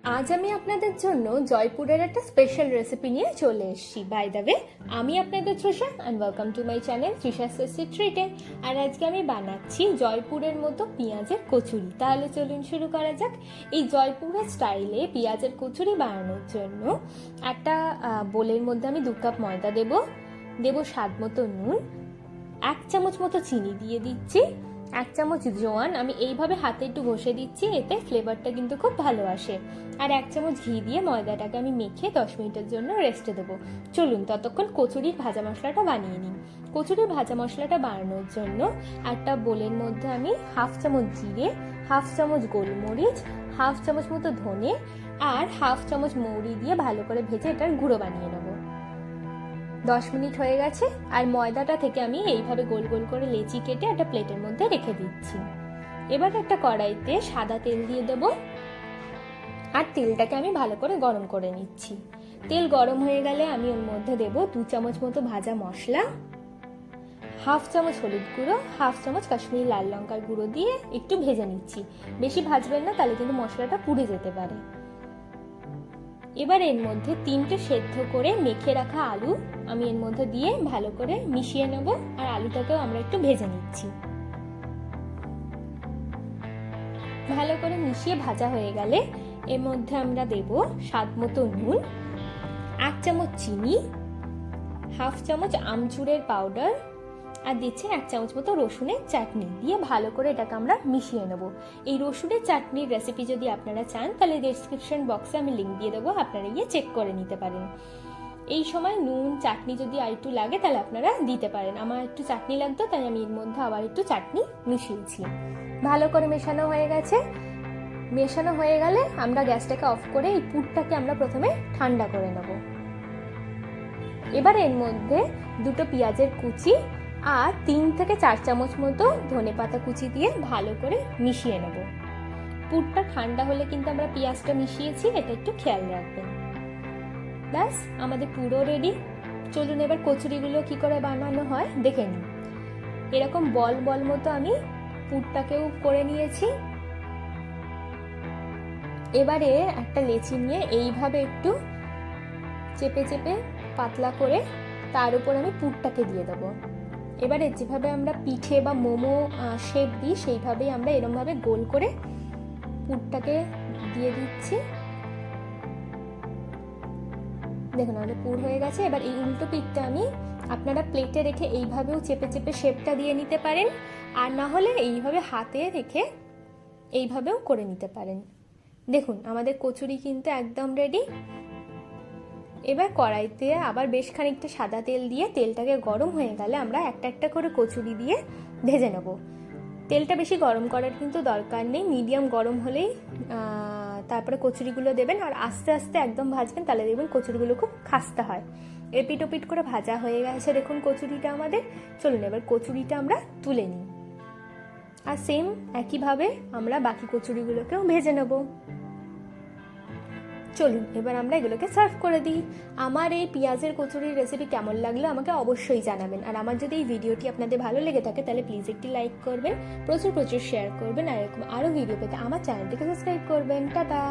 আজ আমি আপনাদের জন্য জয়পুরের একটা স্পেশাল রেসিপি নিয়ে চলে এসেছি। বাই দ্য ওয়ে, আমি আপনাদের Trisha and welcome to my channel Trisha tasty ট্রিটে। আর আজকে আমি বানাচ্ছি জয়পুরের মতো পেঁয়াজের কচুরি। তাহলে চলুন শুরু করা যাক। এই জয়পুরের স্টাইলে পেঁয়াজের কচুরি বানানোর জন্য একটা বোলের মধ্যে আমি 2 কাপ ময়দা দেব স্বাদ মতো নুন, 1 চামচ মতো চিনি দিয়ে দিচ্ছি, 1 চামচ জোয়ান আমি এইভাবে হাতে একটু ঘষে দিচ্ছি, এতে ফ্লেভারটা কিন্তু খুব ভালো আসে। আর 1 চামচ ঘি দিয়ে ময়দাটাকে আমি মেখে 10 মিনিটের জন্য রেস্টে দেবো। চলুন ততক্ষণ কচুরির ভাজা মশলাটা বানিয়ে নিই। কচুরির ভাজা মশলাটা বানানোর জন্য একটা বোলের মধ্যে আমি 1/2 চামচ জিরে, 1/2 চামচ গোলমরিচ, 1/2 চামচ মতো ধনে আর 1/2 চামচ মৌরি দিয়ে ভালো করে ভেজে এটার গুঁড়ো বানিয়ে নেবো। 10 মিনিট হয়ে গেছে আর ময়দাটা থেকে আমি এইভাবে গোল গোল করে লেচি কেটে একটা প্লেটের মধ্যে রেখে দিচ্ছি। এবার একটা কড়াইতে সাদা তেল দিয়ে দেব আর তেলটাকে আমি ভালো করে গরম করে নিচ্ছি। তেল গরম হয়ে গেলে আমি ওর মধ্যে দেব 2 চামচ মতো ভাজা মশলা, 1/2 চামচ হলুদ গুঁড়ো, 1/2 চামচ কাশ্মীরি লাল লঙ্কার গুঁড়ো দিয়ে একটু ভেজে নিচ্ছি। বেশি ভাজবেন না, তাহলে কিন্তু মশলাটা পুড়ে যেতে পারে। এবার এর মধ্যে 3টে সেদ্ধ করে মেখে রাখা আলু আমি এর মধ্যে দিয়ে ভালো করে মিশিয়ে নেব আর আলুটাকেও আমরা একটু ভেজে নিচ্ছি। ভালো করে মিশিয়ে ভাজা হয়ে গেলে এর মধ্যে আমরা দেব স্বাদ মতো নুন, 1 চামচ চিনি, 1/2 চামচ আমচুরের পাউডার আর দিচ্ছি 1 চামচ মতো রসুনের চাটনি দিয়ে ভালো করে এটাকে আমরা মিশিয়ে নেব। এই রসুনের চাটনির রেসিপি যদি আপনারা চান তাহলে ডেসক্রিপশন বক্সে আমি লিঙ্ক দিয়ে দেবো, আপনারা গিয়ে চেক করে নিতে পারেন। এই সময় নুন চাটনি যদি আর একটু লাগে তাহলে আপনারা দিতে পারেন। আমার একটু চাটনি লাগতো তাই আমি এর মধ্যে আবার একটু চাটনি মিশিয়েছি। ভালো করে মেশানো হয়ে গেছে। মেশানো হয়ে গেলে আমরা গ্যাসটাকে অফ করে এই পুরটাকে আমরা প্রথমে ঠান্ডা করে নেব। এবার এর মধ্যে 2টো পেঁয়াজের কুচি আর 3 থেকে 4 চামচ মতো ধনেপাতা কুচি দিয়ে ভালো করে মিশিয়ে নেব। পুরটা ঠান্ডা হলে কিন্তু আমরা পেঁয়াজটা মিশিয়েছি, এটা একটু খেয়াল রাখবেন। ব্যাস, আমাদের পুরো রেডি। চলুন এবার কচুরিগুলো কি করে বানানো হয় দেখে নিই। এরকম বল বল মতো আমি পুরটাকেও করে নিয়েছি। এবারে একটা লেচি নিয়ে এইভাবে একটু চেপে চেপে পাতলা করে তার উপর আমি পুরটাকে দিয়ে দেবো। এবারে যেভাবে আমরা পিঠে বা মোমো শেপ দিই সেইভাবেই আমরা এরকমভাবে গোল করে পুরটাকে দিয়ে দিচ্ছি। দেখুন আমাদের পুর হয়ে গেছে। এবার এই উল্টো পিঠটা আমি আপনারা প্লেটে রেখে এইভাবেও চেপে চেপে শেপটা দিয়ে নিতে পারেন, আর না হলে এইভাবে হাতে রেখে এইভাবেও করে নিতে পারেন। দেখুন আমাদের কচুরি কিন্তু একদম রেডি। এবার কড়াইতে আবার বেশ খানিকটা সাদা তেল দিয়ে তেলটাকে গরম হয়ে গেলে আমরা একটা একটা করে কচুরি দিয়ে ভেজে নেব। তেলটা বেশি গরম করার কিন্তু দরকার নেই, মিডিয়াম গরম হলেই তারপরে কচুরিগুলো দেবেন আর আস্তে আস্তে একদম ভাজবেন, তাহলে দেখবেন কচুরিগুলো খুব খাস্তা হয়। এপিট ওপিট করে ভাজা হয়ে গেছে দেখুন কচুরিটা আমাদের। চলুন এবার কচুরিটা আমরা তুলে নিই আর সেম একইভাবে আমরা বাকি কচুরিগুলোকেও ভেজে নেব। চলুন এবার আমরা এগুলোকে সার্ভ করে দিই। আমার এই পেঁয়াজের কচুরির রেসিপি কেমন লাগলো আমাকে অবশ্যই জানাবেন। আর আমার যদি এই ভিডিওটি আপনাদের ভালো লেগে থাকে তাহলে প্লিজ একটি লাইক করবেন, প্রচুর প্রচুর শেয়ার করবেন আর এরকম আরও ভিডিও পেতে আমার চ্যানেলটিকে সাবস্ক্রাইব করবেন। টাটা।